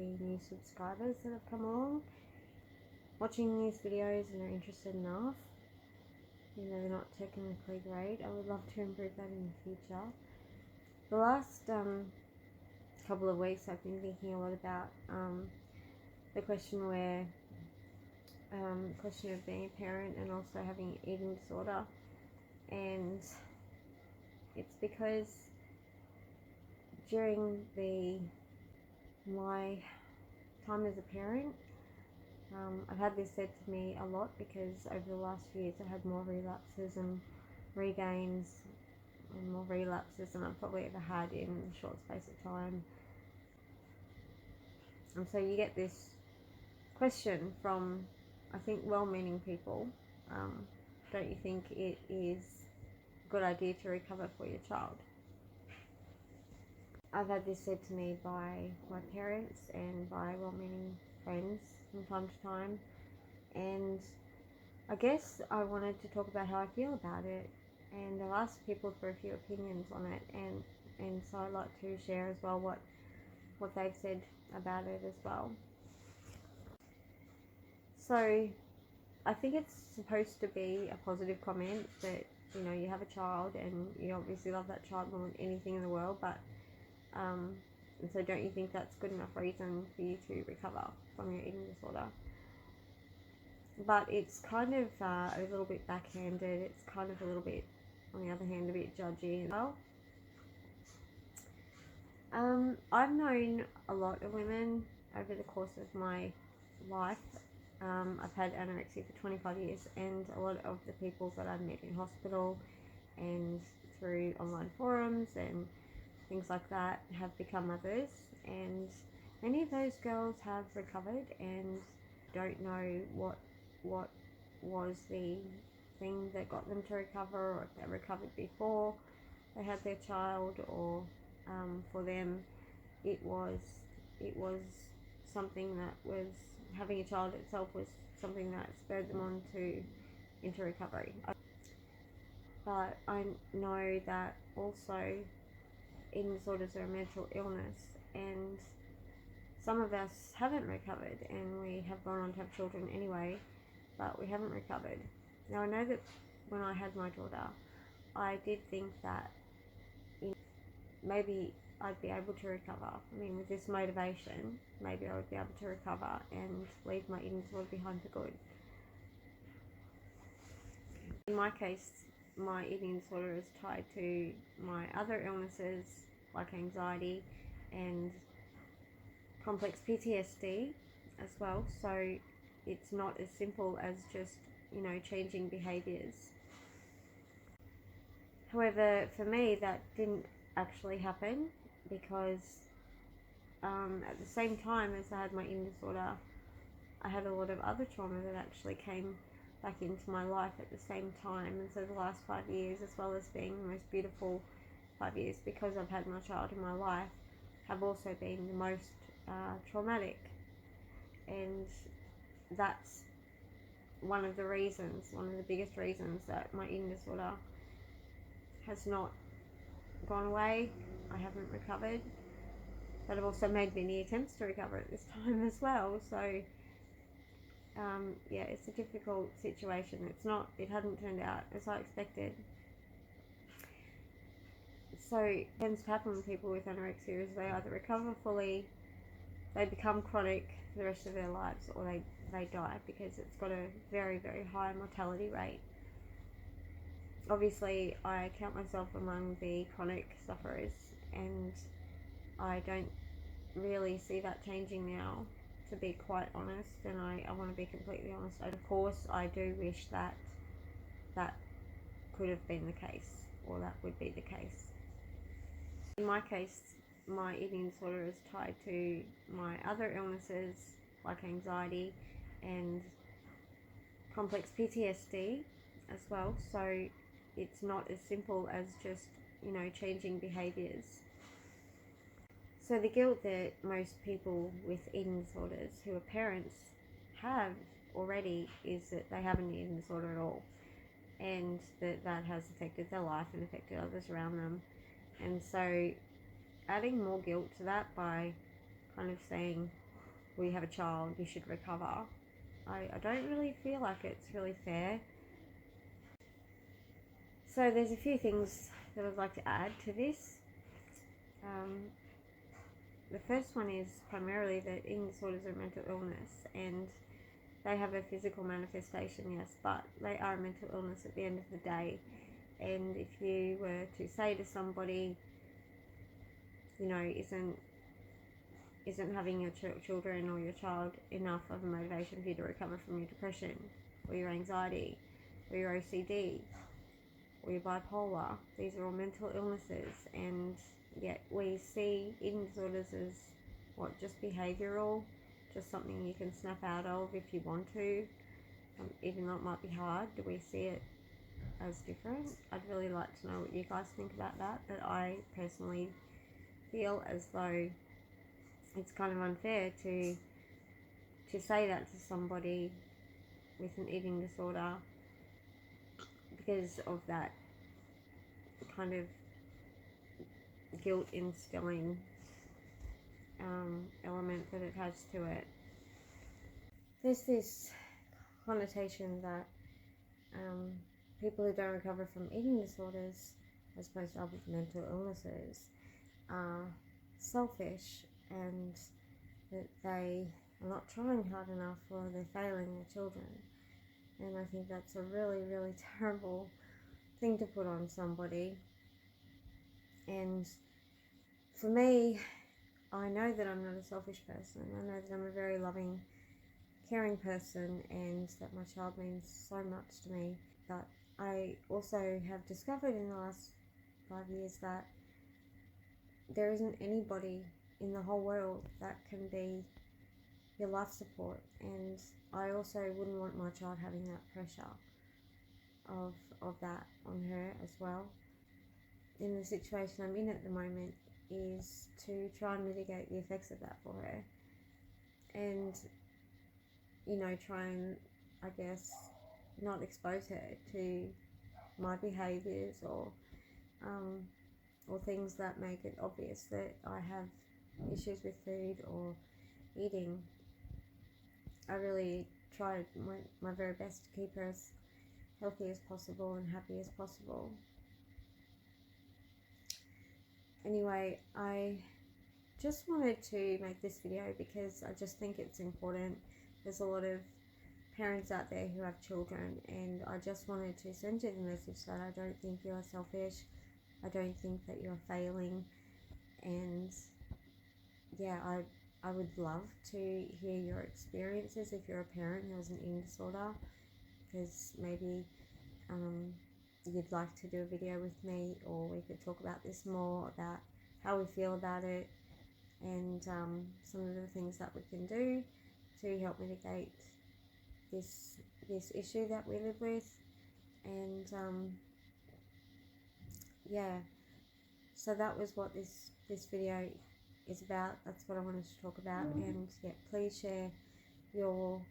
the new subscribers that have come along, watching these videos and are interested enough. You know, they're not technically great. I would love to improve that in the future. The last couple of weeks I've been thinking a lot about the question of being a parent and also having an eating disorder, and it's because during my time as a parent, I've had this said to me a lot because over the last few years I've had more relapses and regains and more relapses than I've probably ever had in a short space of time. And so you get this question from, I think, well-meaning people. Don't you think it is a good idea to recover for your child? I've had this said to me by my parents and by well-meaning friends from time to time, and I guess I wanted to talk about how I feel about it, and I've asked people for a few opinions on it, and so I'd like to share as well what they've said about it as well. So I think it's supposed to be a positive comment that, you know, you have a child and you obviously love that child more than anything in the world, but and so don't you think that's good enough reason for you to recover from your eating disorder? But it's kind of a little bit backhanded. It's kind of a little bit, on the other hand, a bit judgy as well. I've known a lot of women over the course of my life. I've had anorexia for 25 years, and a lot of the people that I've met in hospital and through online forums and things like that have become mothers, and many of those girls have recovered and don't know what was the thing that got them to recover, or if they recovered before they had their child, or for them it was something that was, having a child itself was something that spurred them on into recovery. But I know that also eating disorders are a mental illness, and some of us haven't recovered and we have gone on to have children anyway, but we haven't recovered. Now I know that when I had my daughter, I did think that maybe I'd be able to recover. I mean, with this motivation, maybe I would be able to recover and leave my eating disorder behind for good. In my case, my eating disorder is tied to my other illnesses like anxiety and complex PTSD as well. So it's not as simple as just, you know, changing behaviours. However, for me, that didn't actually happen because at the same time as I had my eating disorder, I had a lot of other trauma that actually came back into my life at the same time. And so the last 5 years, as well as being the most beautiful 5 years because I've had my child in my life, have also been the most traumatic. And that's one of the biggest reasons that my eating disorder has not gone away. I haven't recovered, but I've also made many attempts to recover at this time as well. So yeah, it's a difficult situation. It hadn't turned out as I expected. So what tends to happen with people with anorexia is they either recover fully, they become chronic for the rest of their lives, or they die because it's got a very, very high mortality rate. Obviously, I count myself among the chronic sufferers, and I don't really see that changing now, to be quite honest, and I want to be completely honest. Of course, I do wish that could have been the case, or that would be the case. In my case, my eating disorder is tied to my other illnesses like anxiety and complex PTSD as well. So it's not as simple as just, you know, changing behaviours. So the guilt that most people with eating disorders who are parents have already is that they have an eating disorder at all, and that has affected their life and affected others around them. And so adding more guilt to that by kind of saying, or you have a child, you should recover. I don't really feel like it's really fair. So there's a few things that I'd like to add to this. The first one is primarily that eating disorders are a mental illness, and they have a physical manifestation, yes, but they are a mental illness at the end of the day. And if you were to say to somebody, you know, isn't having your children or your child enough of a motivation for you to recover from your depression or your anxiety or your OCD or your bipolar, these are all mental illnesses, and yet we see eating disorders as what, just behavioural, just something you can snap out of if you want to, even though it might be hard. Do we see it as different? I'd really like to know what you guys think about that, but I personally feel as though it's kind of unfair to say that to somebody with an eating disorder, because of that kind of guilt instilling element that it has to it. There's this connotation that people who don't recover from eating disorders, as opposed to other mental illnesses, are selfish, and that they are not trying hard enough, or they're failing their children. And I think that's a really, really terrible thing to put on somebody. And for me, I know that I'm not a selfish person. I know that I'm a very loving, caring person, and that my child means so much to me. But I also have discovered in the last 5 years that there isn't anybody in the whole world that can be your life support, and I also wouldn't want my child having that pressure of that on her as well. In the situation I'm in at the moment is to try and mitigate the effects of that for her, and, you know, try and, I guess, not expose her to my behaviours or things that make it obvious that I have issues with food or eating. I really tried my very best to keep her as healthy as possible and happy as possible. Anyway, I just wanted to make this video because I just think it's important. There's a lot of parents out there who have children, and I just wanted to send you the message that I don't think you are selfish. I don't think that you're failing, and yeah, I would love to hear your experiences if you're a parent who has an eating disorder, because maybe you'd like to do a video with me, or we could talk about this more, about how we feel about it, and some of the things that we can do to help mitigate this issue that we live with. And yeah, so that was what this video is about. That's what I wanted to talk about. And yeah, please share your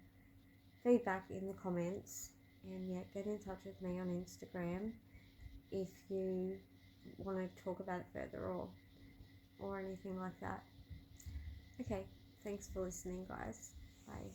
feedback in the comments, and yeah, get in touch with me on Instagram if you want to talk about it further, or anything like that. Okay, thanks for listening, guys. Bye.